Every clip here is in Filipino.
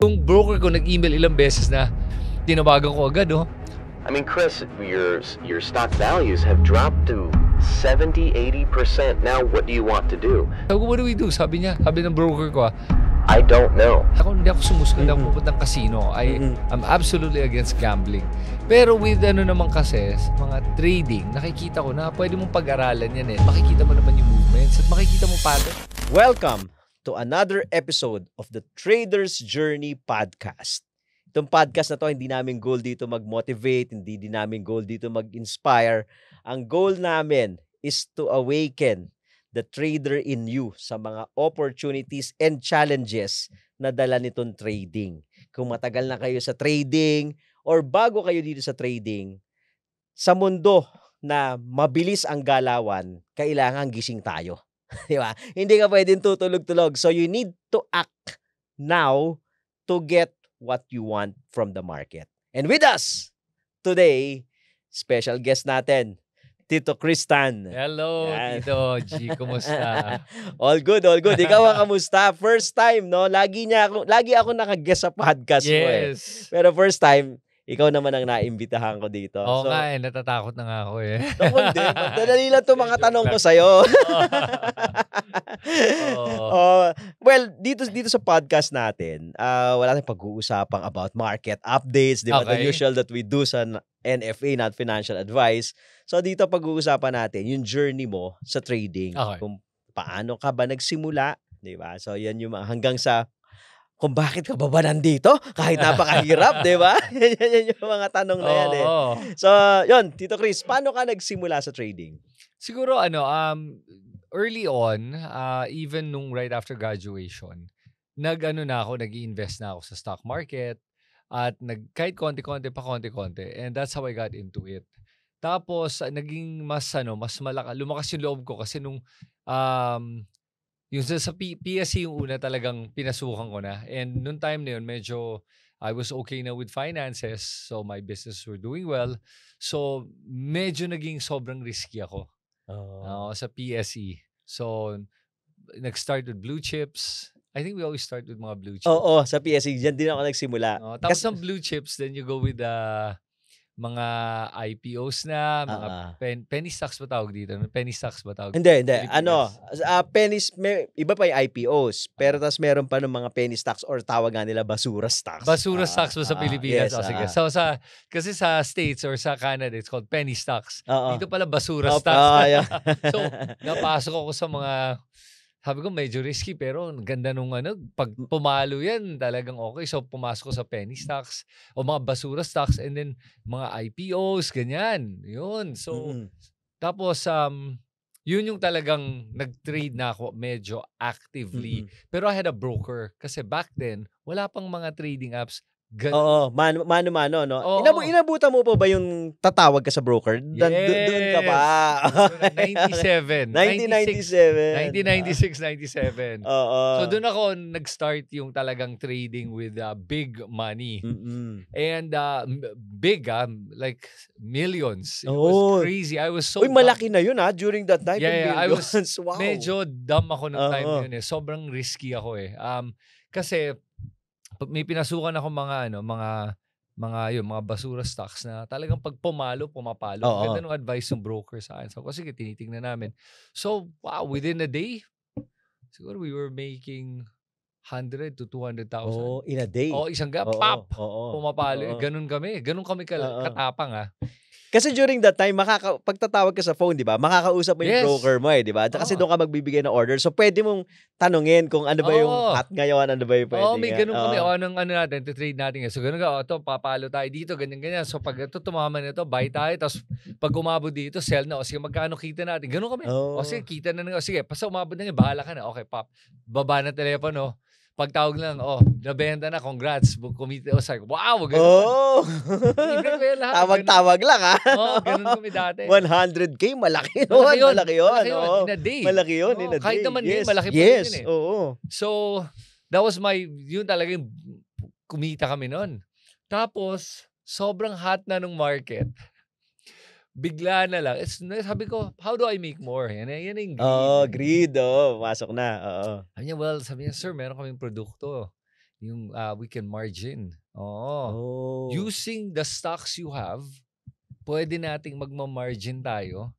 Yung broker ko nag-email ilang beses na tinawagan ko agad, oh. I mean, Chris, your stock values have dropped to 70-80%. Now, what do you want to do? Sabi ko, what do we do? Sabi ng broker ko, I don't know. hindi ako sumusunod ako pupuntang casino. I'm absolutely against gambling. Pero with naman kasi, mga trading, nakikita ko na pwede mong pag-aralan yan eh. Makikita mo naman yung movements at makikita mo pattern. Welcome to another episode of the Trader's Journey Podcast. Itong podcast na to, hindi namin goal dito mag-motivate, hindi din namin goal dito mag-inspire. Ang goal namin is to awaken the trader in you sa mga opportunities and challenges na dala nitong trading. Kung matagal na kayo sa trading or bago kayo dito sa trading, sa mundo na mabilis ang galawan, kailangan gising tayo. Di ba? Hindi ka pwedeng tutulog-tulog. So you need to act now to get what you want from the market. And with us today, special guest natin, Tito Cristan. Hello, yan. Tito G, kumusta? All good, all good. Ikaw ang kamusta? First time, no? Lagi ako naka-guest sa podcast mo eh. Pero first time, ikaw naman ang naimbitahan ko dito. Oo nga eh, natatakot na nga ako eh. Naku, hindi. Magdadali lang itong mga tanong ko sa'yo. Well, dito sa podcast natin, wala tayong pag-uusapang about market updates, di ba? Okay. The usual that we do sa NFA, not financial advice. So dito pag-uusapan natin yung journey mo sa trading. Okay. Kung paano ka ba nagsimula, di ba? So yan yung hanggang sa kung bakit ka ba nandito? Kahit napakahirap, di ba? Yan yung mga tanong na yan eh. So, yun, Tito Chris, paano ka nagsimula sa trading? Siguro, early on, even nung right after graduation, nag-i-invest na ako sa stock market at kahit konti-konti. And that's how I got into it. Tapos, naging mas lumakas yung loob ko kasi nung, yung sa PSC yung una talagang pinasukan ko na. And noong time na yun, medyo I was okay na with finances. So my business were doing well. So medyo naging sobrang risky ako sa PSE. So nag-start with blue chips. I think we always start with mga blue chips. Oo, sa PSE. Diyan din ako nagsimula. Tapos ng blue chips, then you go with mga IPOs na, mga penny stocks ba tawag dito? Penny stocks ba tawag? Hindi. Pennies, iba pa yung IPOs. Pero tas meron pa ng mga penny stocks or tawag nga nila basura stocks. Basura stocks ba sa Pilipinas? Yes, sige. So, kasi sa States or sa Canada, it's called penny stocks. Dito pala basura stocks. So, napasok ako sa mga, sabi ko medyo risky pero ang ganda nung pag pumalo yan talagang okay. So pumasok ko sa penny stocks o mga basura stocks and then mga IPOs, ganyan. Yun. So tapos yun yung talagang nag-trade na ako medyo actively. Pero I had a broker kasi back then wala pang mga trading apps. Oo, mano-mano, no? Inabutan mo pa ba yung tatawag ka sa broker? Doon ka pa. 1996, 97. So doon ako nag-start yung talagang trading with big money. And big, like millions. It was crazy. I was so malaki na yun during that time. Yeah, I was wow. medyo dumb ako ng time yun eh. Sobrang risky ako eh. Kasi may pinasukan ako mga basura stocks na talagang pag pumapalo. Ganda nung advice ng broker sa akin. So, sige, tinitingnan namin. So, wow, within a day, siguro we were making 100 to 200,000. In a day? Isang pop! Pumapalo. Ganun kami katapang Kasi during that time, pagtatawag ka sa phone, di ba? Makakausap mo yung broker mo di ba? Kasi doon ka magbibigay ng order. So, pwede mong tanungin kung ano ba yung hot ngayon, ano ba yung pwede. May ganun kami. Anong natin, to-trade natin. So, ganun ka. Ito, papalo tayo dito, ganyan. So, pag ito tumaman na ito, buy tayo. Tapos, pag umabot dito, sell na. O sige, magkano kita natin. Ganun kami. O sige, kita na. O sige, basta umabot na yun, bahala ka na. Okay, pop. Baba na telepono. Pagtawag lang, nabenta na, congrats. Kumita, like, wow, ganun. Tawag-tawag lang, ganun kami dati. 100K, malaki yun. Malaki yun. In a day. Malaki yun, in a day. Kahit naman malaki pa yun eh. So, that was yun talaga yung kumita kami nun. Tapos, sobrang hot na nung market. Bigla na lang. Sabi ko, how do I make more? Yan yung greed. Greed. Pasok na. Sabi niya, sir, meron kaming produkto. we can margin. Oo. Oh. Using the stocks you have, pwede nating magma-margin tayo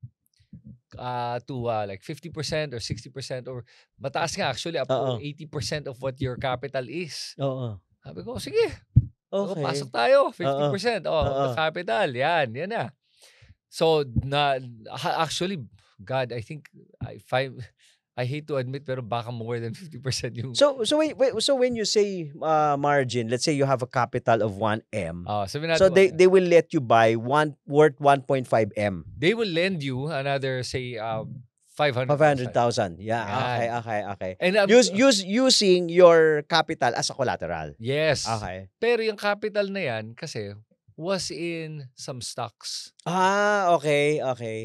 to like 50% or 60% or mataas nga actually up to Oo. 80% of what your capital is. Oo. Sabi ko, sige, Okay. pasok tayo, 50% of the Oo. capital. Yan na. So, actually, God, I think, I hate to admit, pero baka more than 50% yung... So when you say margin, let's say you have a capital of 1M. sabi So natin, they will let you buy worth 1.5M. they will lend you another, say, 500,000. 500,000. Yeah. Yan. Okay. And Using your capital as a collateral. yes. Okay. Pero yung capital na yan kasi was in some stocks. Okay.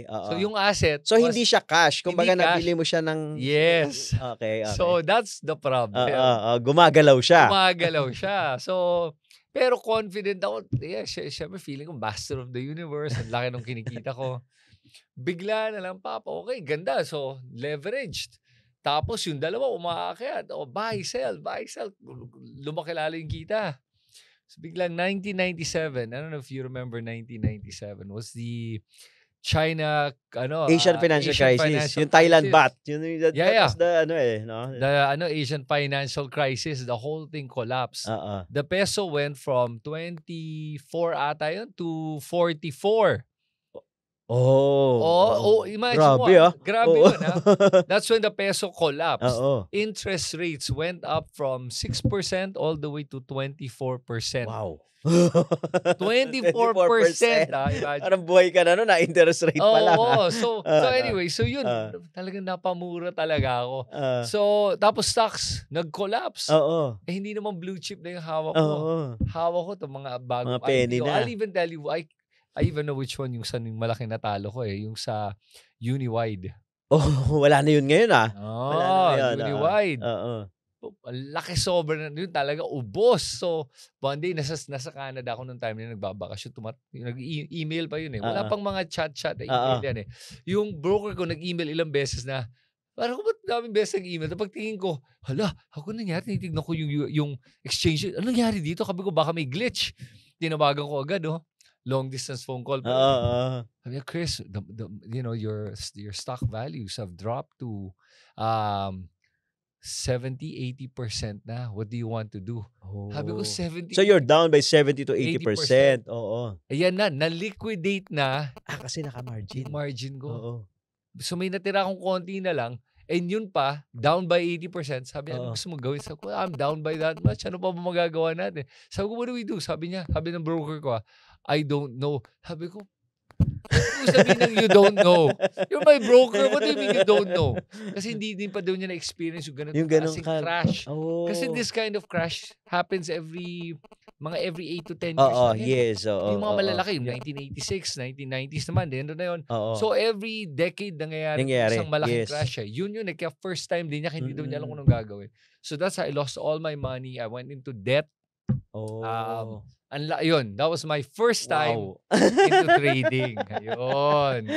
So yung asset So was, hindi siya cash. Kumbaga hindi cash. nabili mo siya ng... Yes. Okay. So that's the problem. Gumagalaw siya. Gumagalaw siya. So, pero confident ako. Yeah, syempre feeling ko master of the universe. Ang laki nung kinikita ko. Bigla na lang, Papa, okay, ganda. So, leveraged. Tapos yung dalawa umaakyat. Buy, sell. Lumaki lalo yung kita. So, biglang 1997, I don't know if you remember 1997, was the China, Asian financial crisis. Yung Thailand baht. That was the, no? The Asian financial crisis, the whole thing collapsed. The peso went from 24 ata yun to 44. Imagine grabe, mo. Grabe yun, ha? That's when the peso collapsed. Interest rates went up from 6% all the way to 24%. Wow. 24%. Parang buhay ka na interest rate pa lang. So anyway, so yun, talagang napamura talaga ako. So, tapos stocks, nag-collapse. Hindi naman blue chip na yung hawak ko. Hawak ko itong mga bagong mga penny IPO. na. I'll even tell you, I even know which one yung malaking natalo ko yung sa Uniwide. Wala na yun ngayon Wala na ngayon. Uniwide. Laki sobra na yun talaga, ubos. So, one day, nasa Canada ako nung time na nagbabakasyon. Nag-email pa yun Wala pang mga chat, email yan Yung broker ko nag-email ilang beses na, parang ko ba't daming beses nag-email? Tapos tingin ko, hala, ako nangyari, tinitignan ko yung exchange. Ano nangyari dito? Sabi ko, baka may glitch. Tinawagan ko agad, long distance phone call. Sabi niya, Chris, your stock values have dropped to 70-80% na. What do you want to do? Sabi ko 70. So you're down by 70 to 80%. Ayan na-liquidate na. Kasi naka-margin. Margin ko. So may natira akong konti na lang. And yun pa, down by 80%. Sabi niya, gusto mo gawin? Sabi ko, I'm down by that much. Ano pa ba magagawa natin? Sabi ko, what do we do? Sabi ng broker ko, I don't know. Sabi ko, sabi ng you don't know. You're my broker. What do you mean you don't know? Kasi hindi din pa daw niya na-experience yung ganun crash. Kasi this kind of crash happens every 8 to 10 years. Yes. Yung mga malalaki, yung 1986, 1990s naman, din na yun. So every decade nangyayari isang malaking crash. Yun kaya first time din niya, hindi daw niya alam kung anong gagawin. So that's how I lost all my money. I went into debt. Yun, that was my first time into trading. Ayun.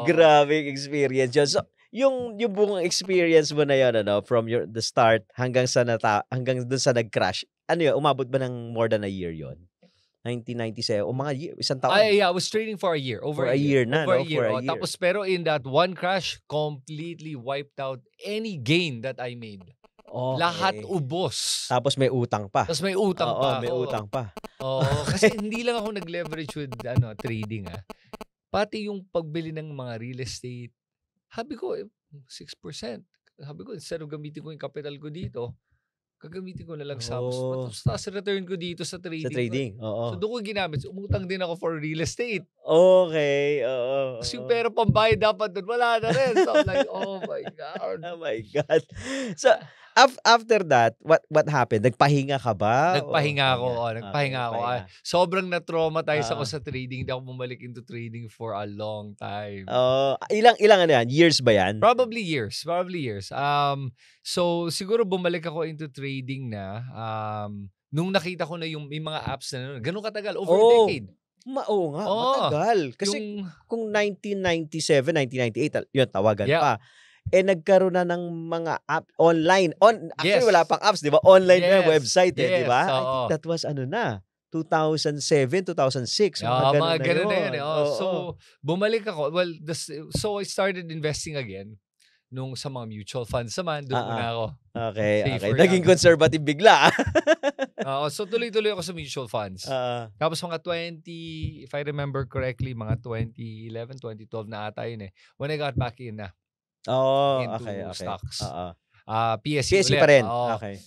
Grabe experience yun. So, yung buong experience mo na yun, from the start hanggang dun sa nag-crash, umabot ba ng more than a year yun? 1997 o mga isang taon? I was trading for a year. Over a year na, over no? a year. For a year. Tapos pero in that one crash, completely wiped out any gain that I made. Lahat ubos. Tapos may utang pa. May utang pa. Kasi hindi lang ako nag-leverage with trading Pati yung pagbili ng mga real estate. Sabi ko 6%. Sabi ko instead of gamitin ko yung capital ko dito, gagamitin ko na lang sa tapos return ko dito sa trading. So doon ko ginamit. Umutang din ako for real estate. Okay. Kasi yung pera pambayad dapat doon, wala na rin. So I'm like, oh my God. Oh my God. So after that, what happened? Nagpahinga ka ba? Nagpahinga ako. Sobrang na-traumatize ako sa trading. Hindi ako bumalik into trading for a long time. Ilang yan? Years ba yan? Probably years. So siguro bumalik ako into trading na nung nakita ko na yung may mga apps na ganun katagal, over a decade. Oo nga, matagal. Kasi kung 1997, 1998, yun, tawagan pa. nagkaroon na ng mga app online. Actually, Yes. wala pang apps, di ba? Online na Yes. website, di Yes, ba? I oo. think that was 2007, 2006. Yeah, Mga mga ganun na yun. yun. Oo. So, bumalik ako. Well, so I started investing again nung sa mga mutual funds naman. Doon muna ako. Okay. Safer Naging lang. conservative bigla. So tuloy-tuloy ako sa mutual funds. Tapos mga if I remember correctly, mga 2011, 2012 na ata yun when I got back in na. Into stocks. PSE PSE ulit. pa rin. Oo. Okay.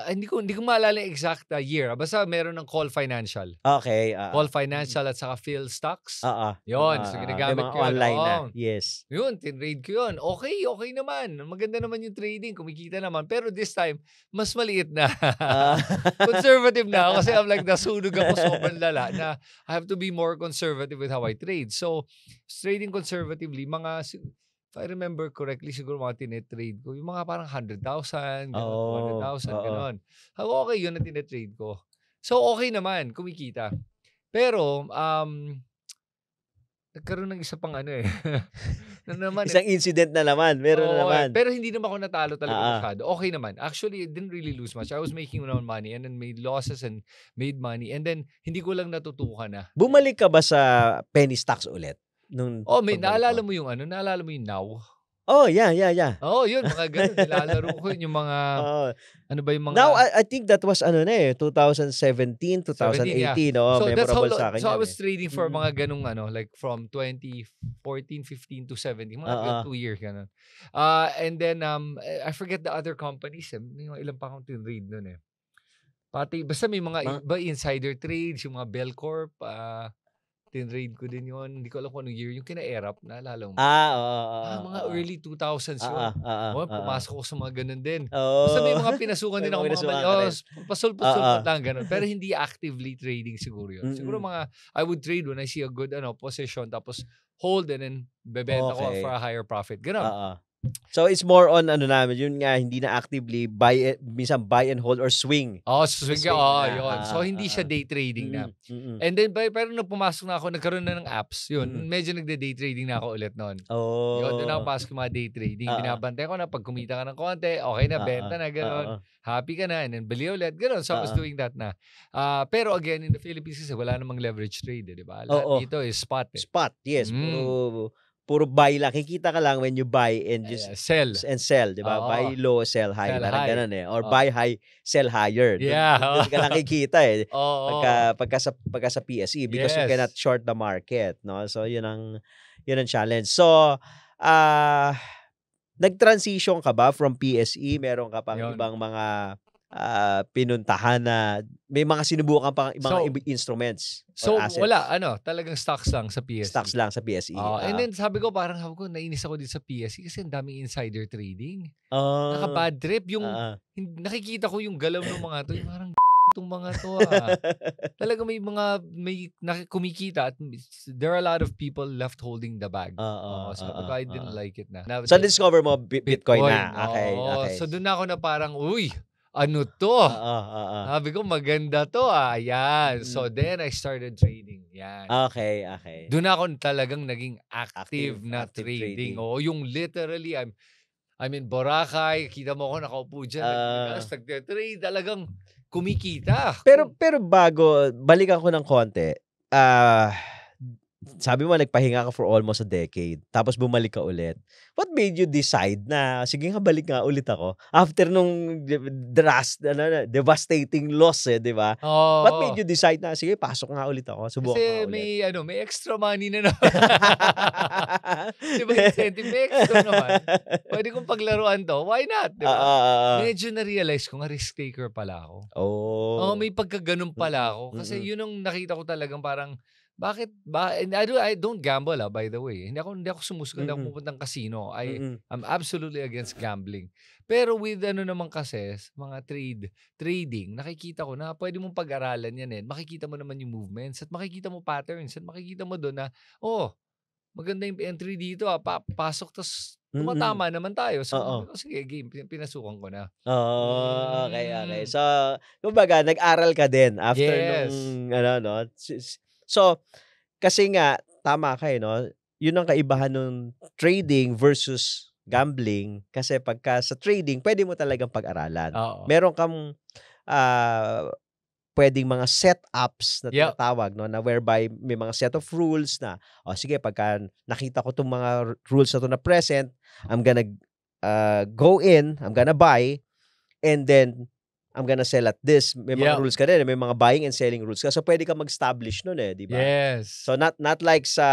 Hindi ko maalala yung exact year. Basta meron ng Call Financial. Okay. Call Financial at saka Phil Stocks. Yun. Yun. So ginagamit May mga ko yun. online na. Yes. Yun, tinrade ko yun. Okay naman. Maganda naman yung trading. Kumikita naman. Pero this time, mas maliit na. Conservative na ako. Kasi I'm like, nasunog ako sobrang lala na I have to be more conservative with how I trade. So, trading conservatively, if I remember correctly, siguro mga tinetrade ko, yung mga parang 100,000, 200,000, gano'n. Okay, yun na tinetrade ko. So, okay naman, kumikita. Pero, nagkaroon ng isa pang Isang incident na naman. Meron na naman. Pero hindi naman ako natalo talaga masyado. Okay naman. Actually, it didn't really lose much. I was making my own money and then made losses and made money. And then, hindi ko lang natutukan na. Bumalik ka ba sa penny stocks ulit? Naalala mo yung Now? Yeah. Yun, mga ganun. Nilalaro ko yun, yung mga, ano ba yung mga... Now, I think that was 2017, 2018, yeah. memorable sa akin. So, I was trading for mga ganung like from 2014, 15 to 17, mga 2 years, ganun. And then, I forget the other companies. May ilan pa akong tinrade nun basta may mga iba insider trades, yung mga Bellcorp, tinrade ko din yun. Hindi ko alam kung anong year. Yung kina-Erap, naalala mo? Mga early 2000s yun. Pumasok ko sa mga ganun din. Basta may mga pinasukan din ako. Pasulpot lang ganun. Pero hindi actively trading siguro yun. Siguro I would trade when I see a good position, tapos hold and then bebenta ko for a higher profit. Ganun. So it's more on yun nga, hindi na actively minsan buy and hold or swing. Swing yun. So hindi siya day trading na. And then pero nung pumasok na ako, nagkaroon na ng apps, yun. Medyo nagde-day trading na ako ulit noon. Yun, doon ako pasok yung mga day trading. Binabantay ko na pag kumita ka ng konti, okay na, benta na, gano'n. Happy ka na, and then bili ulit, gano'n. So I was doing that na. Pero again, in the Philippines kasi wala namang leverage trade, di ba? Lahat dito is spot. Spot, yes. Puro buy lang. Kikita ka lang when you buy and just sell. And sell, di ba? Buy low, sell high. Parang ganun Or buy high, sell higher. Yeah. Doon ka lang kikita pagka sa PSE because you cannot short the market, no? So yun ang challenge. So nag-transition ka ba from PSE? Meron ka pang ibang mga pinuntahan na may mga sinubukan pang ibang instruments or assets? Wala, talagang stocks lang sa PSE. Stocks lang sa PSE. And then sabi ko, nainis ako din sa PSE kasi ang daming insider trading. Naka-bad trip. Yung, nakikita ko yung galaw ng mga to, yung parang itong mga to Talaga may kumikita at there are a lot of people left holding the bag. So I didn't like it na. So discover mo Bitcoin na. Okay. So doon na ako na parang, ano to? Sabi ko, maganda to Ayan. So then I started trading. Yan. Okay. Doon ako talagang naging active na trading. Yung literally, I'm in Boracay. Kita mo ako nakaupo dyan. Nag-trade. Talagang kumikita. Pero bago, balikan ko ng konti. Sabi mo, nagpahinga ka for almost a decade. Tapos bumalik ka ulit. What made you decide na, sige nga, balik nga ulit ako? After nung devastating loss, di ba? What made you decide na, sige, pasok nga ulit ako. Subukan kasi nga ulit. may extra money na naman. Diba, incentive, may extra naman. Pwede kong paglaruan to. Why not? Diba? Medyo na-realize ko nga, risk taker pala ako. May pagkaganon pala ako. Kasi yun ang nakita ko talagang parang, bakit ba? And I don't gamble by the way. Hindi ako sumusuko, hindi ako pupunta ng casino. I'm absolutely against gambling. Pero with naman kasi mga trading, nakikita ko na pwede mong pag-aralan yan Makikita mo naman yung movements at makikita mo patterns at makikita mo doon na maganda yung entry dito pasok tas tumatama naman tayo. So sige, game, pinasukan ko na. Okay. So, kumbaga, nag-aral ka din after nung So, kasi nga, tama ka no? Yun ang kaibahan ng trading versus gambling kasi pagka sa trading, pwede mo talagang pag-aralan. Oo. Meron kang pwedeng mga setups na Yep. tinatawag, no, na whereby may mga set of rules na, sige, pagka nakita ko itong mga rules na to na present, I'm gonna go in, I'm gonna buy, and then I'm gonna sell at this. May mga Yep. rules ka din, may mga buying and selling rules ka. So pwede ka mag-establish nun di ba? Yes. So not like sa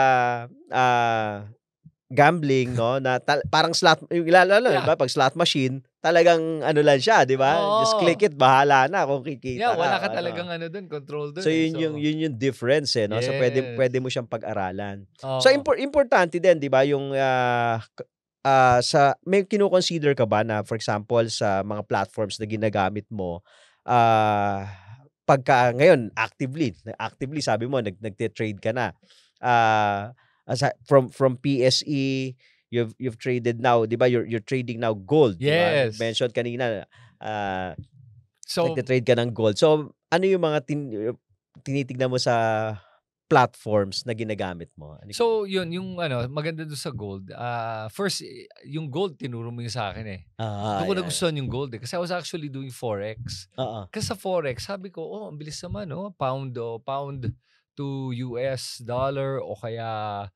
gambling, no, na parang slot, yung lalo, Yeah. diba? Pag slot machine, talagang ano lang siya, di ba? Just click it, bahala na kung kikita wala ka. ka talagang doon, control doon. So yun yung difference no. So pwede mo siyang pag-aralan. So importante din, di ba, yung may kino-consider ka ba na, for example, sa mga platforms na ginagamit mo, pagka ngayon actively sabi mo nagte-trade ka na, from PSE, you've traded now, di ba? You're trading now gold, di ba? Yes. Mentioned kanina, so nagte-trade ka ng gold. So ano yung mga tinitignan mo sa platforms na ginagamit mo? So yun, yung maganda doon sa gold. First, yung gold tinuro mo yung sa akin Doon ko nagustuhan yung gold kasi I was actually doing forex. Kasi sa forex, sabi ko, ang bilis naman, pound to US dollar o kaya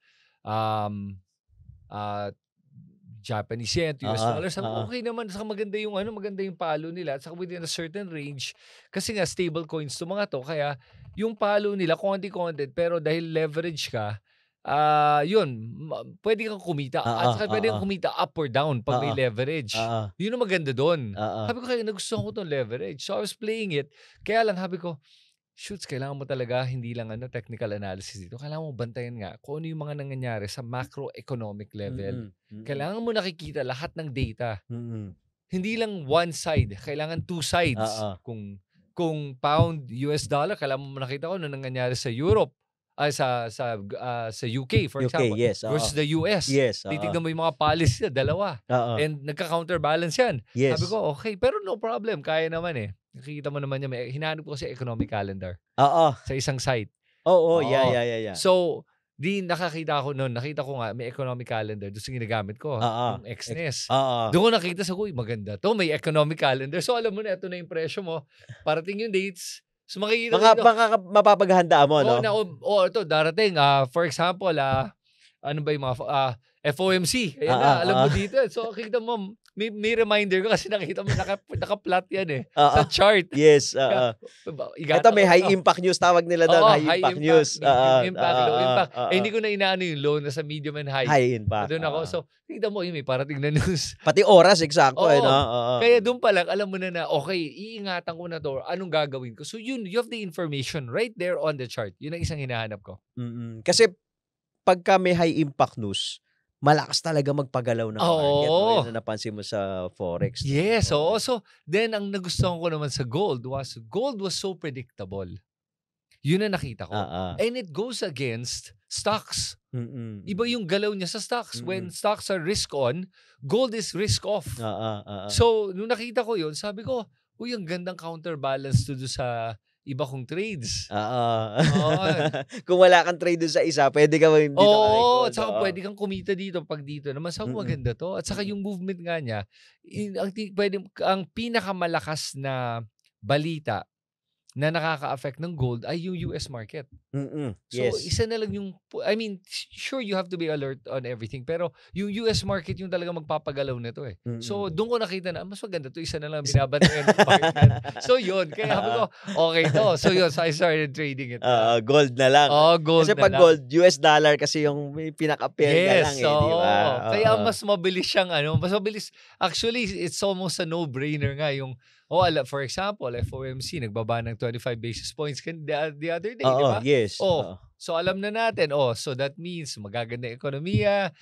Japanese yen to US dollar. Sabi ko, okay naman, saka maganda yung palo nila at saka within a certain range. Kasi nga stable coins to mga to, kaya yung palo nila konti-konti pero dahil leverage ka, yun, pwede kang kumita. At saka pwede kang kumita up or down pag may leverage. Yun ang maganda doon. Sabi ko, kaya nagustuhan ko tong leverage. So I was playing it. Kaya lang, sabi ko, shoots, kailangan mo talaga, hindi lang technical analysis dito. Kailangan mo bantayan nga kung ano yung mga nangyayari sa macroeconomic level. Kailangan mo nakikita lahat ng data. Hindi lang one side. Kailangan two sides. Kung pound, US dollar, kailangan mo nakita ko ano nangyayari sa Europe. Sa UK, for example, yes, versus the US. Yes, Titignan mo yung mga policy dalawa. And nagka-counterbalance yan. Yes. Sabi ko, okay, pero no problem. Kaya naman Nakikita mo naman niya. Hinahanap ko kasi economic calendar. Sa isang site. Yeah. So, nakita ko nga, may economic calendar. Doon sa ginagamit ko. Yung XNES. Doon ko nakita sa maganda to. May economic calendar. So, alam mo na, ito na yung presyo mo. Parating yung dates. So, makikita mapapaghandaan mo, no? Ito, darating. For example, ano ba yung mga FOMC. Ayan alam mo dito. So, kita mo, may reminder ko kasi nakita mo, naka-plot yan sa chart. Yes. Ito may high impact news, tawag nila doon. High impact news. Impact, low impact. Hindi ko na inaano yung low, nasa medium and high. High impact. Doon ako. So, kita mo, may parating na news. Pati oras, eksakto. Kaya doon pa lang, alam mo na, okay, iingatan ko na to, anong gagawin ko. So, you have the information right there on the chart. Yun ang isang hinahanap ko. Kasi, pagka may high impact news, malakas talaga magpagalaw ng market. Yun na napansin mo sa forex. Yes. So, then, ang nagustuhan ko naman sa gold was so predictable. Yun ang nakita ko. And it goes against stocks. Iba yung galaw niya sa stocks. When stocks are risk on, gold is risk off. So, nung nakita ko yun, sabi ko, ang gandang counterbalance to do sa iba kong trades. Kung wala kang trade sa isa, pwede ka dito. At saka pwede kang kumita dito pag dito naman. Sabi ko, maganda to. At saka yung movement nga niya, ang pinakamalakas na balita na nakaka-affect ng gold ay yung US market. So, isa na lang yung, sure you have to be alert on everything, pero yung US market yung talaga magpapagalaw nito So, doon ko nakita na, mas maganda to, isa na lang binabantayan ng market. So, yun. Kaya sabi ko, okay to. So, yun. So, I started trading it. Gold na lang. Gold kasi na pag lang. gold, US dollar kasi yung pinaka-pair na lang di ba? Kaya mas mabilis siyang, mas mabilis. Actually, it's almost a no-brainer nga yung, for example, FOMC, nagbaba ng 25 basis points the other day, di ba? Yes. So alam na natin, so that means magaganda ekonomiya,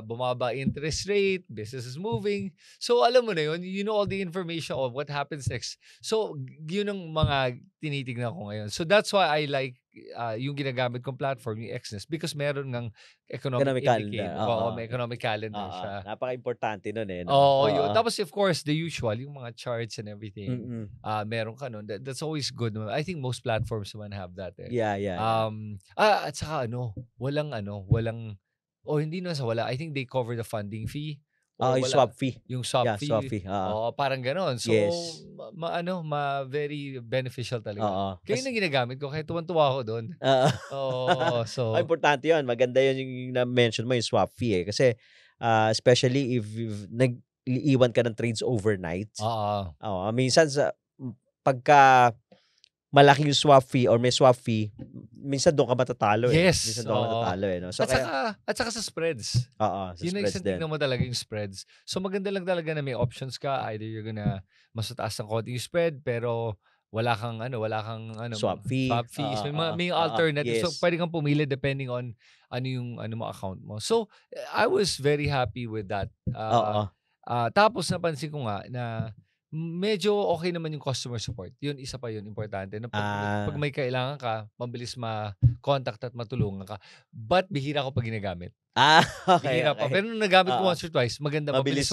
bumaba interest rate, business is moving. So alam mo na yun, you know all the information of what happens next. So yun ang mga tinitignan ko ngayon. So that's why I like yung ginagamit kong platform, yung XNES, because meron ng economic indicator. May economic calendar siya. Napaka-importante nun yun. Tapos of course, the usual, yung mga charts and everything. Meron ka nun. That's always good. I think most platforms naman have that. Yeah. At saka walang, hindi na sa wala. I think they cover the funding fee. or yung wala. swap fee. Yung swap Yeah, fee. swap fee. Parang ganon. So, Yes. very beneficial talaga. Oo. Kaya na ginagamit ko, kaya tuwan-tuwa ako doon. Oo. So, Importante yun. Maganda yun yung na-mention mo, yung swap fee Kasi, especially if nag-iiwan ka ng trades overnight. Minsan, pagka malaki yung swap fee or may swap fee, minsan doon ka matatalo yes. Minsan doon ka matatalo No? So, at saka sa spreads. Sa yun ang isang tignan mo talaga yung spreads. So maganda lang talaga na may options ka. Either you're gonna mas mataas ng konti yung spread, pero wala kang swap fee. So may alternative. Yes. So pwede kang pumili depending on ano mo account mo. So I was very happy with that. Tapos napansin ko nga na medyo okay naman yung customer support. Yun, isa pa yun, importante. Na pag may kailangan ka, mabilis ma-contact at matulungan ka. But bihira ko pag ginagamit. Okay. Bihira pa. Pero nung nagamit ko once or twice, maganda. Mabilis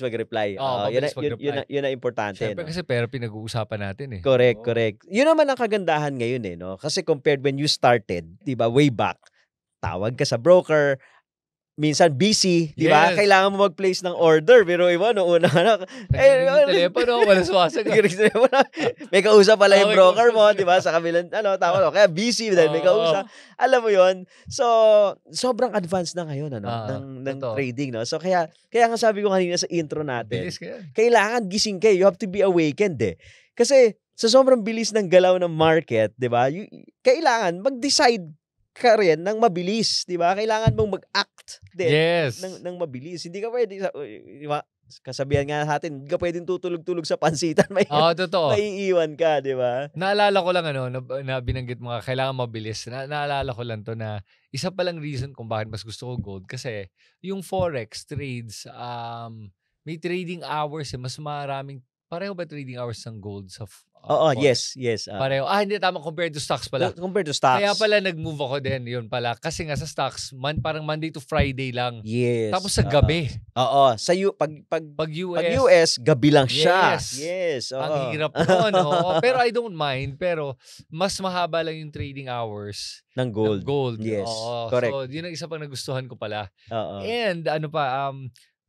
mag-reply. Yun ang importante. Siyempre kasi pera pinag-uusapan natin Correct. Yun naman ang kagandahan ngayon no? Kasi compared when you started, diba, way back, tawag ka sa broker, minsan busy, di ba? Yes. Kailangan mo mag-place ng order. Pero iba, noong una, telepono, wala suwasag. May kausap pala yung broker mo, di ba? Sa kabilang, tama. Kaya busy, dahil may kausap. Alam mo yon. So, sobrang advanced na ngayon, ng trading, no? So, kaya nga sabi ko kanina sa intro natin, kailangan gising kayo. You have to be awakened, Kasi, sa sobrang bilis ng galaw ng market, di ba? Kailangan mag-decide ka rin ng mabilis, di ba? Kailangan mong mag-act din ng mabilis. Hindi ka pwede, di ba? Kasabihan nga natin, hindi ka pwedeng tutulog-tulog sa pansitan. Totoo. Maiiwan ka, di ba? Naalala ko lang na binanggit mo kailangan mabilis. Naalala ko lang to na isa pa lang reason kung bakit mas gusto ko gold kasi yung forex trades, may trading hours mas maraming. Pareho ba trading hours ng gold sa yes. Pareho. Hindi, tama. Compared to stocks pala. Compared to stocks. Kaya pala nag-move ako din. Yun pala. Kasi nga sa stocks, parang Monday to Friday lang. Yes. Tapos sa gabi. Sa pag US, gabi lang siya. Yes. Ang hirap nun. Pero I don't mind. Pero mas mahaba lang yung trading hours ng gold. Yes. Correct. So, yun ang isa pang nagustuhan ko pala. And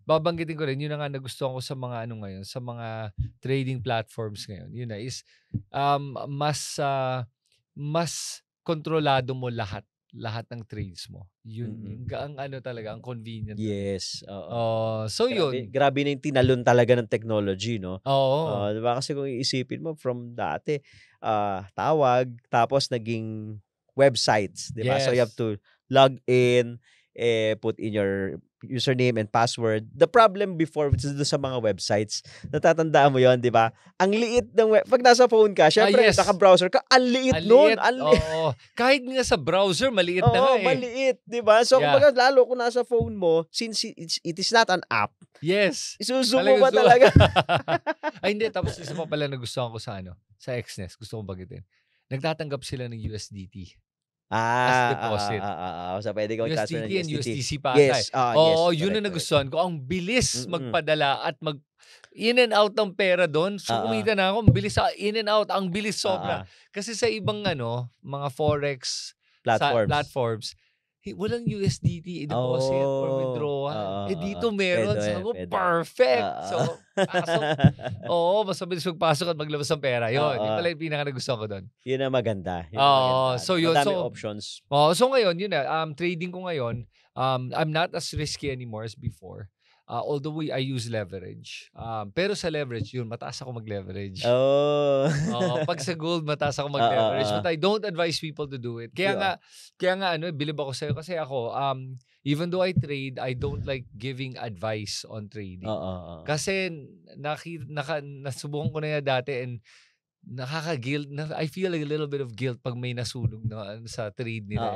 babanggitin ko rin, yun na nga nagustuhan ko sa mga ngayon, sa mga trading platforms ngayon. Yun na is mas kontrolado mo lahat ng trades mo. Yun ang talaga, ang convenient. Yes. So yun. Grabe na yung tinalon talaga ng technology, no? Oo. Diba kasi kung iisipin mo from dati, tawag, tapos naging websites, diba? Yes. So you have to log in, put in your username and password. The problem before, which is sa mga websites, natatandaan mo yon, di ba? Ang liit ng pag nasa phone ka, syempre, naka-browser ka, ang liit nun. Kahit nga sa browser, maliit na nga maliit, di ba? So, kumbaga, lalo kung nasa phone mo, since it is not an app, isuzoom mo ba talaga? Hindi, tapos isa pa pala nagustuhan ko sa Xnest, gusto kong bagitin. Nagtatanggap sila ng USDT. As deposit. So, pwede kang transfer ng USDT and USDC pa. Yes. Yun na nagustuhan ko. Ang bilis magpadala at in and out ng pera doon. So, kumita na ako. Ang bilis in and out. Ang bilis sobra. Kasi sa ibang mga forex platforms, walang USDT deposit or withdrawal. Dito meron. So, perfect. So, mas mabilis magpasok at maglabas ng pera. Yun pala yung pinaka nagustuhan ko doon. Yun ang maganda. So yun. Madaming options. So ngayon, yun na. Trading ko ngayon, I'm not as risky anymore as before. Although I use leverage. Pero sa leverage, yun, mataas ako mag-leverage. Pag sa gold, mataas ako mag-leverage. But I don't advise people to do it. Kaya nga, bilib ako sa'yo. Kasi ako, even though I trade, I don't like giving advice on trading. Kasi nasubukan ko na yan dati and nakaka-guilt. I feel like a little bit of guilt pag may nasunog na sa trade nila.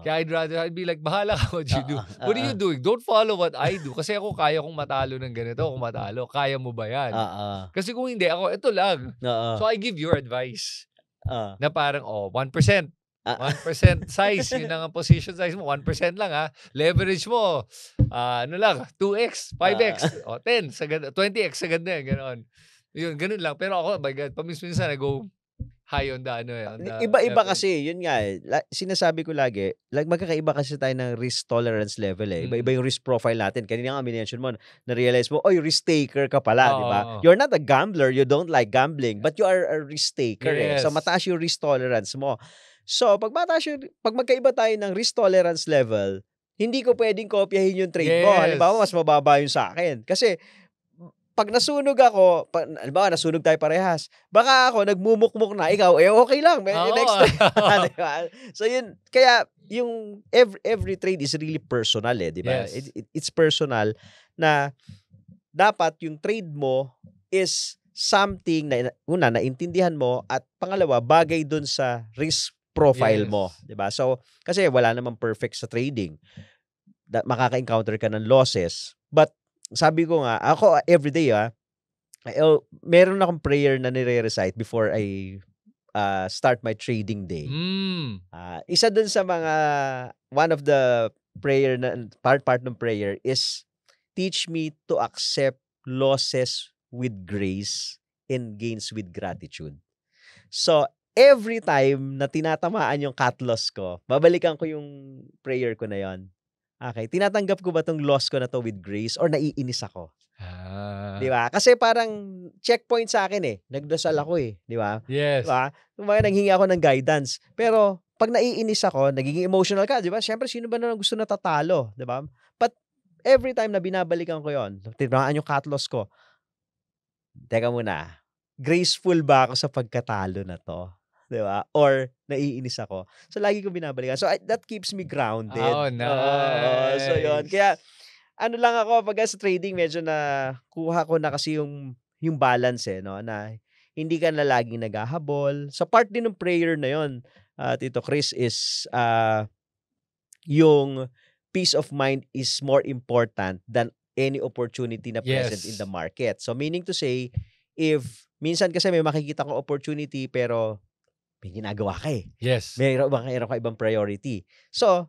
Kaya I'd be like, bahala ka what you do. What are you doing? Don't follow what I do. Kasi ako kaya kong matalo ng ganito. Kung matalo, kaya mo ba yan? Kasi kung hindi, ako, ito lang. So I give your advice. Na parang, 1%. 1% size. Yun ang position size mo. 1% lang ha. Leverage mo. 2x, 5x, 10, 20x, sa ganda. Ganon. Yun, ganun lang. Pero ako, my God, paminsan I go high on the on the Iba-iba level. kasi, yun nga eh. Sinasabi ko lagi, magkakaiba kasi tayo ng risk tolerance level eh. Iba-iba yung risk profile natin. Kanina nga mention mo, na-realize mo, risk taker ka pala, di ba? Oo. You're not a gambler, you don't like gambling, but you are a risk taker eh. So Yes. mataas yung risk tolerance mo. So pag magkaiba tayo ng risk tolerance level, hindi ko pwedeng kopyahin yung trade mo. Halimbawa, mas Yes. mababa yung sa akin. Kasi pag nasunog ako, halimbawa, nasunog tayo parehas, baka ako, nagmumukmuk na, ikaw, okay lang, next Oo. time. Diba? So, yun, kaya, yung every trade is really personal eh, di ba? Yes. It's personal na dapat yung trade mo is something na, una, naintindihan mo, at pangalawa, bagay dun sa risk profile mo, Yes. di ba? So, kasi wala namang perfect sa trading. Makaka-encounter ka ng losses. But, sabi ko nga, ako everyday meron akong prayer na nire-recite before I start my trading day. Isa dun sa mga, one of the prayer na, part ng prayer is, teach me to accept losses with grace and gains with gratitude. So, every time na tinatamaan yung cut loss ko, babalikan ko yung prayer ko na yon. Okay, tinatanggap ko ba tong loss ko na to with grace or naiinis ako? Di ba? Kasi parang checkpoint sa akin eh. Nagdasal ako eh. Di ba? Yes. Di ba? Nanghingi ako ng guidance. Pero, pag naiinis ako, nagiging emotional ka, di ba? Siyempre, sino ba na gusto na tatalo? Di ba? But, every time na binabalikan ko yon, tinamaan yung cut loss ko, teka muna, graceful ba ako sa pagkatalo na to? Di ba? Or, naiinis ako. So, lagi ko binabalikan. So, that keeps me grounded. Oh, nice. So, yun. Kaya, ano lang ako, pag sa trading, medyo na, kuha ko na kasi yung balance eh, no? Na, hindi ka na laging naghahabol. So, part din ng prayer na yun, Tito Chris, is, yung peace of mind is more important than any opportunity na present in the market. So, meaning to say, if, minsan kasi may makikita kong opportunity, pero, may ginagawa ka eh. Yes. Mayroon ka ibang priority. So,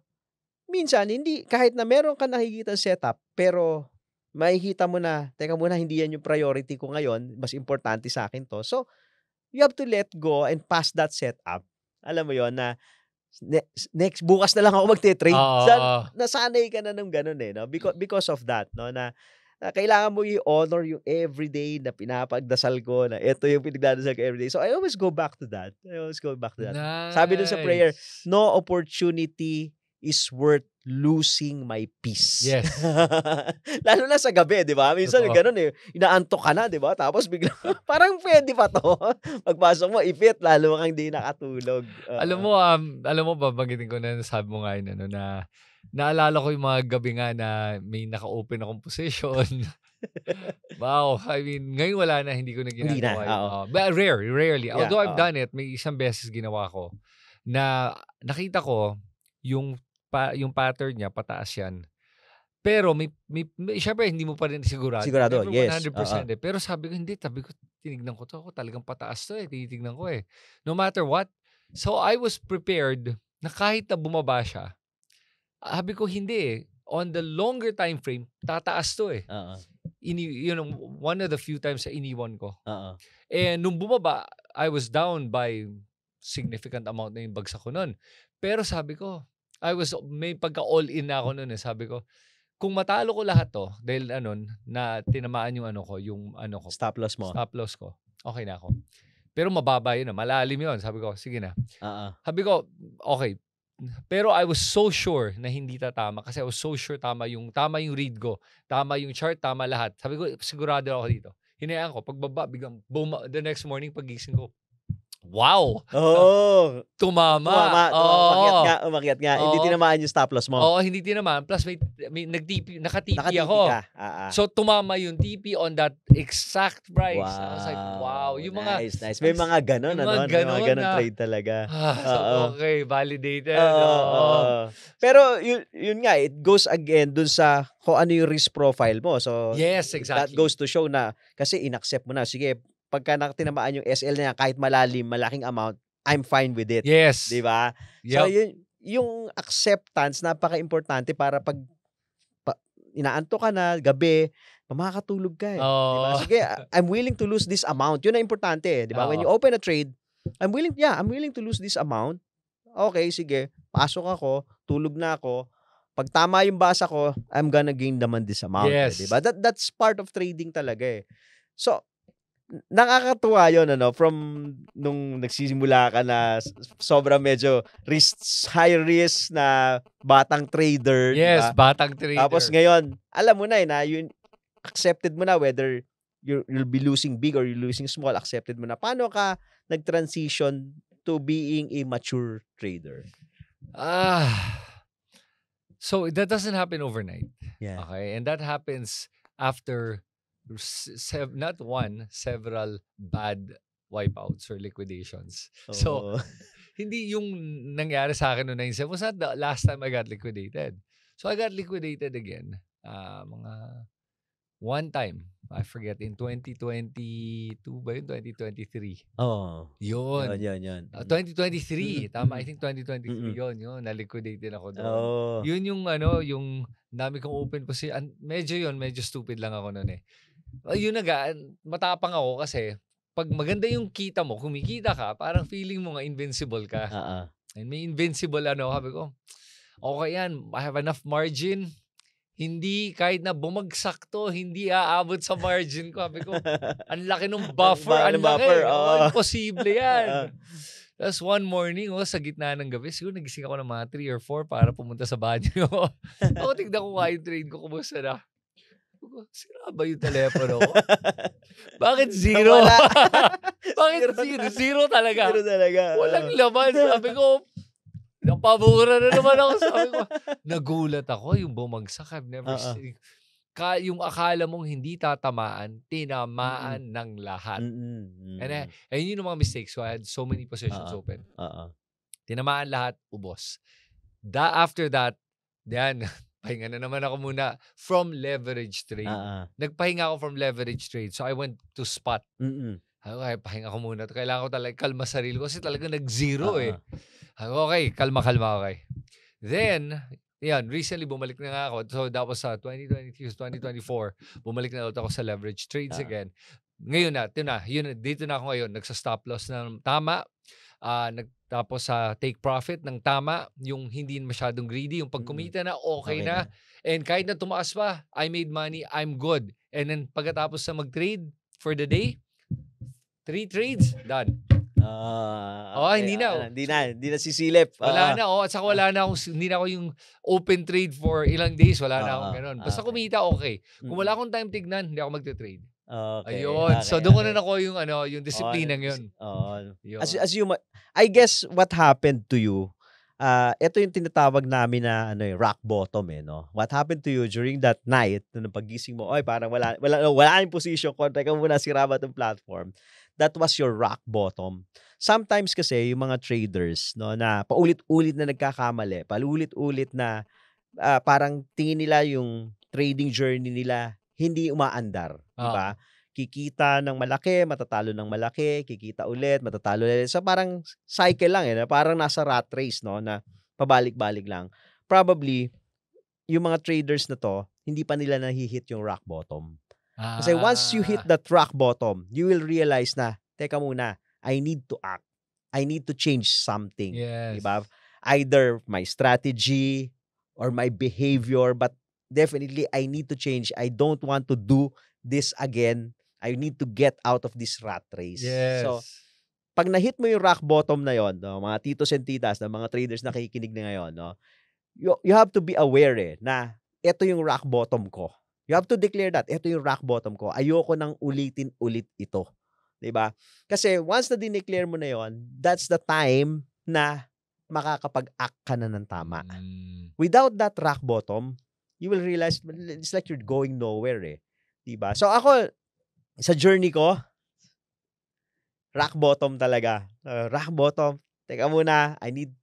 minsan, hindi, kahit na meron ka nakikita setup, pero makikita mo na, teka muna, hindi yan yung priority ko ngayon, mas importante sa akin to. So, you have to let go and pass that setup. Alam mo yon na, next, bukas na lang ako magte-trade. Nasanay ka na ng ganun eh, no? Because of that, no? Na kailangan mo i-honor yung everyday na pinapagdasal ko, na ito yung pinagdadasal ko everyday. So, I always go back to that. Nice. Sabi dun sa prayer, no opportunity is worth losing my peace. Yes. Lalo na sa gabi, di ba? Minsan, ganun eh. Inaantok ka na, di ba? Tapos bigla, parang pwede pa to. Pagpasok mo, ipit, lalo kang di nakatulog. Alam mo, babagitin ko na sabi mo nga yun, na naalala ko yung mga gabi nga na may naka-open akong position. Wow. I mean, ngayon wala na, hindi ko na ginagawa yun. But rarely. Yeah, Although I've done it, may isang beses ginawa ko na nakita ko yung pattern niya, pataas yan. Pero syempre hindi mo pa rin sigurado. Sigurado, Never yes. 100%. Pero sabi ko, tinignan ko to. Ako talagang pataas to eh. Tinitignan ko eh. No matter what. So I was prepared na kahit na bumaba siya, sabi ko hindi eh. On the longer time frame, tataas to eh. One of the few times na iniwan ko. And nung bumaba, I was down by significant amount na yung bagsak ko nun. Pero sabi ko, may pagka all-in na ako nun eh. Sabi ko, kung matalo ko lahat to, dahil na tinamaan yung stop loss mo. Stop loss ko. Okay na ako. Pero mababa yun na. Malalim yun. Sabi ko, sige na. Sabi ko, okay. Pero I was so sure na hindi tatama kasi I was so sure tama yung read ko. Tama yung chart, tama lahat. Sabi ko, sigurado ako dito. Hinayaan ko. Pagbaba, biglang boom, the next morning, pagising ko, wow! Tumama. Umakyat nga. Hindi tinamaan yung stop loss mo. Oo, hindi tinamaan. Plus, may naka-TP ako. So, tumama yung TP on that exact price. Wow. I was like, wow. Yung nice. May mga ganon, May mga ganon trade talaga. So, okay, validated. Pero, yun nga, it goes again dun sa kung ano yung risk profile mo. So, yes, exactly. That goes to show na, kasi inaccept mo na, sige, pagka tinamaan yung SL niya, kahit malalim, malaking amount, I'm fine with it. Yes. Diba? Yep. So, yung acceptance, napaka-importante para pag inaanto ka na, gabi, makakatulog ka eh. Diba? Sige, I'm willing to lose this amount. Yun na importante eh. Diba? When you open a trade, I'm willing to lose this amount. Okay, sige. Pasok ako, tulog na ako. Pag tama yung basa ko, I'm gonna gain naman this amount. Yes. Diba? That's part of trading talaga eh. So, nakakatuwa yun, from nung nagsisimula ka na sobrang medyo high risk na batang trader. Yes, diba? batang trader. Tapos ngayon, alam mo na na yun, accepted mo na whether you'll be losing big or you're losing small, accepted mo na. Paano ka nag-transition to being a mature trader? So that doesn't happen overnight. Yeah. Okay, and that happens after several bad wipeouts or liquidations. So hindi yung nangyari sa akin noong 97 was not the last time I got liquidated. So I got liquidated again. Mga one time, I forget, in 2022 ba yun? 2023. Oh. Yun. Yan. 2023. Tama, I think 2023 yun. Na-liquidated ako doon. Oh. Yun yung yung dami kong open position. Medyo stupid lang ako noon eh. Yun matapang ako kasi pag maganda yung kita mo, kumikita ka, parang feeling mo nga invincible ka. And may invincible sabi ko, okay yan, I have enough margin. Hindi, kahit na bumagsak to, hindi aabot sa margin ko. Sabi ko, ang laki ng buffer. Ang laki. Imposible yan. Tapos one morning, sa gitna ng gabi, siguro nagising ako ng mga 3 or 4 para pumunta sa banyo. Ako tignan ko yung trade ko, kumusta na. Sira ba yung telepono ko? Bakit zero? Bakit zero? Zero talaga. Walang laman. Sabi ko, napabura na naman ako. Sabi ko, nagulat ako yung bumagsak. I've never seen. Yung akala mong hindi tatamaan, tinamaan ng lahat. And yun yung mga mistakes. So I had so many positions open. Tinamaan lahat, ubos. After that, pahinga na naman ako muna from leverage trade. Nagpahinga ako from leverage trade. So I went to spot. Okay, pahinga ko muna. Kailangan ko talaga kalma sarili ko kasi talaga nag-zero eh. Okay, kalma, okay. Then, recently bumalik na nga ako. So that was 2023, 2024. Bumalik na ako sa leverage trades again. Ngayon dito na ako ngayon. Nagsa-stop loss ng tama. Tapos take profit ng tama. Yung hindi masyadong greedy. Yung pagkumita na, okay na. And kahit na tumaas pa, I made money, I'm good. And then pagkatapos na mag-trade for the day, 3 trades, done. Hindi na sisilip. Wala na, at saka wala na akong, hindi na ako yung open trade for ilang days, wala na akong ganun. Basta kumita, okay. Kung wala akong time tignan, hindi ako magte-trade. Okay. Ayun. So doon ko na nakuha yung yung disiplinang yun. As you I guess what happened to you, ito yung tinatawag namin na rock bottom no. What happened to you during that night nung pagising mo, parang wala yung position ko, teka muna, sira ba tong platform? That was your rock bottom. Sometimes kasi yung mga traders na paulit-ulit na nagkakamali, paulit-ulit na parang tingin nila yung trading journey nila hindi umaandar, di ba? Kikita ng malaki, matatalo ng malaki, kikita ulit, matatalo ulit. So parang cycle lang parang nasa rat race na pabalik-balik lang. Probably yung mga traders na to, hindi pa nila nahihit yung rock bottom. Kasi once you hit that rock bottom, you will realize na, teka muna, I need to act. I need to change something. Yes. Diba? Either my strategy or my behavior, but definitely I need to change. I don't want to do this again. I need to get out of this rat race. Yes. So, pag na-hit mo yung rock bottom na yon, mga titos and titas, mga traders na nakikinig na ngayon, you have to be aware na ito yung rock bottom ko. You have to declare that. Ito yung rock bottom ko. Ayoko nang ulitin-ulit ito. Diba? Kasi once na dineclare mo na yon, that's the time na makakapag-act ka na ng tama. Without that rock bottom, you will realize it's like you're going nowhere Diba? So ako, sa journey ko, rock bottom talaga. Rock bottom. Teka muna, I need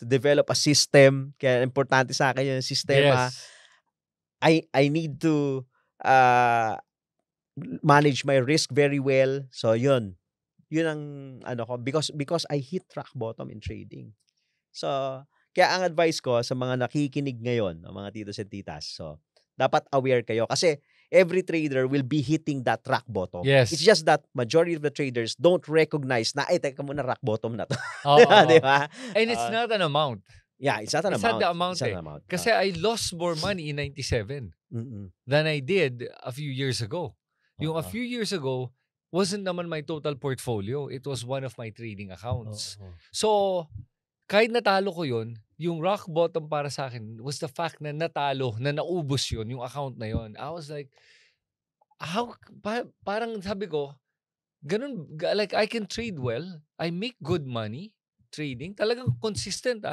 to develop a system. Kaya importante sa akin yung sistema. Yes. I need to manage my risk very well. So yun ang ko because I hit rock bottom in trading. So kaya ang advice ko sa mga nakikinig ngayon, mga titos and titas, so dapat aware kayo kasi every trader will be hitting that rock bottom. Yes. It's just that majority of the traders don't recognize na, teka muna, rock bottom na to. Oo, Di oo. ba? And it's not an amount. Yeah, it's not an It's not amount. the amount It's not eh. an amount. Kasi I lost more money in 97 than I did a few years ago. Yung a few years ago, wasn't naman my total portfolio. It was one of my trading accounts. So, kahit natalo ko yun, yung rock bottom para sa akin was the fact na natalo, na naubos yun, yung account na yun. I was like, parang sabi ko, ganun, like I can trade well. I make good money trading. Talagang consistent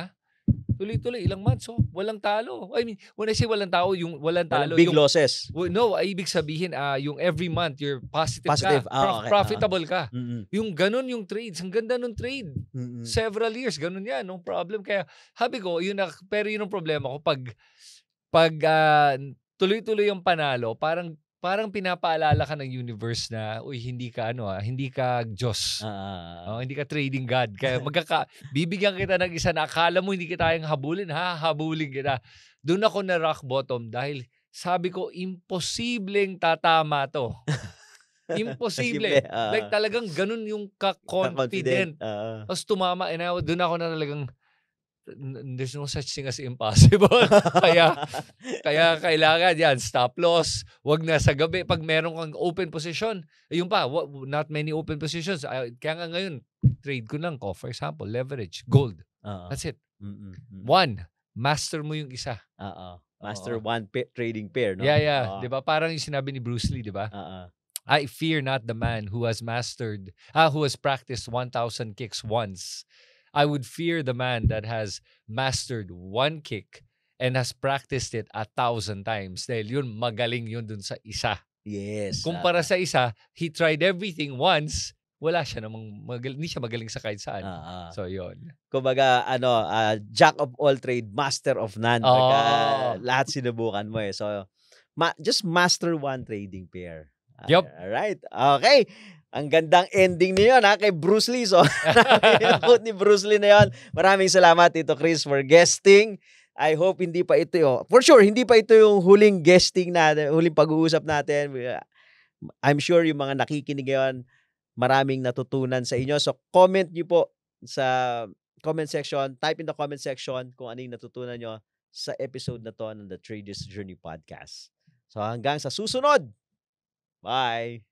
Tuloy-tuloy, ilang months, walang talo. I mean, when I say walang talo, Walang big losses. No, ibig sabihin, yung every month, you're positive Positive. ka. Okay. Profitable ka. Mm-mm. Yung ganun yung trades. Ang ganda nung trade. Mm-mm. Several years, ganun yan. No problem. Kaya, habi ko, pero yun ang problema ko. Pag tuloy-tuloy yung panalo, parang pinapaalala ka ng universe na, uy, hindi ka Diyos. Hindi ka trading God. Kaya bibigyan kita ng isa na akala mo hindi kita yung habulin, habulin kita. Doon ako na rock bottom dahil sabi ko, imposibleng tatama to. Imposible. Like talagang ganun yung ka-confident. Tapos tumama, and doon ako na talagang, there's no such thing as impossible. kaya kailangan yan, stop loss. Wag na sa gabi. Pag meron kang open position, yun pa, not many open positions. Kaya nga ngayon, trade ko lang ko. For example, leverage, gold. That's it. One, master mo yung isa. Master one trading pair, no? Yeah. Diba? Parang yung sinabi ni Bruce Lee, diba? I fear not the man who has practiced 1,000 kicks once. I would fear the man that has mastered one kick and has practiced it 1,000 times. Dahil yun, magaling yun dun sa isa. Yes. Kumpara sa isa, he tried everything once, wala siya namang, hindi siya magaling sa kahit saan. So, yun. Kumbaga, jack of all trade, master of none. Lahat sinubukan mo eh. So, just master one trading pair. Yup. Alright. Okay. Ang gandang ending niyo kay Bruce Lee. So, yung quote ni Bruce Lee na yun. Maraming salamat, Tito Chris, for guesting. I hope hindi pa ito for sure, hindi pa ito yung huling guesting natin, huling pag-uusap natin. I'm sure yung mga nakikinig ngayon, maraming natutunan sa inyo. So, comment niyo po sa comment section. Type in the comment section kung ano yung natutunan nyo sa episode na to ng The Trader's Journey Podcast. So, hanggang sa susunod. Bye!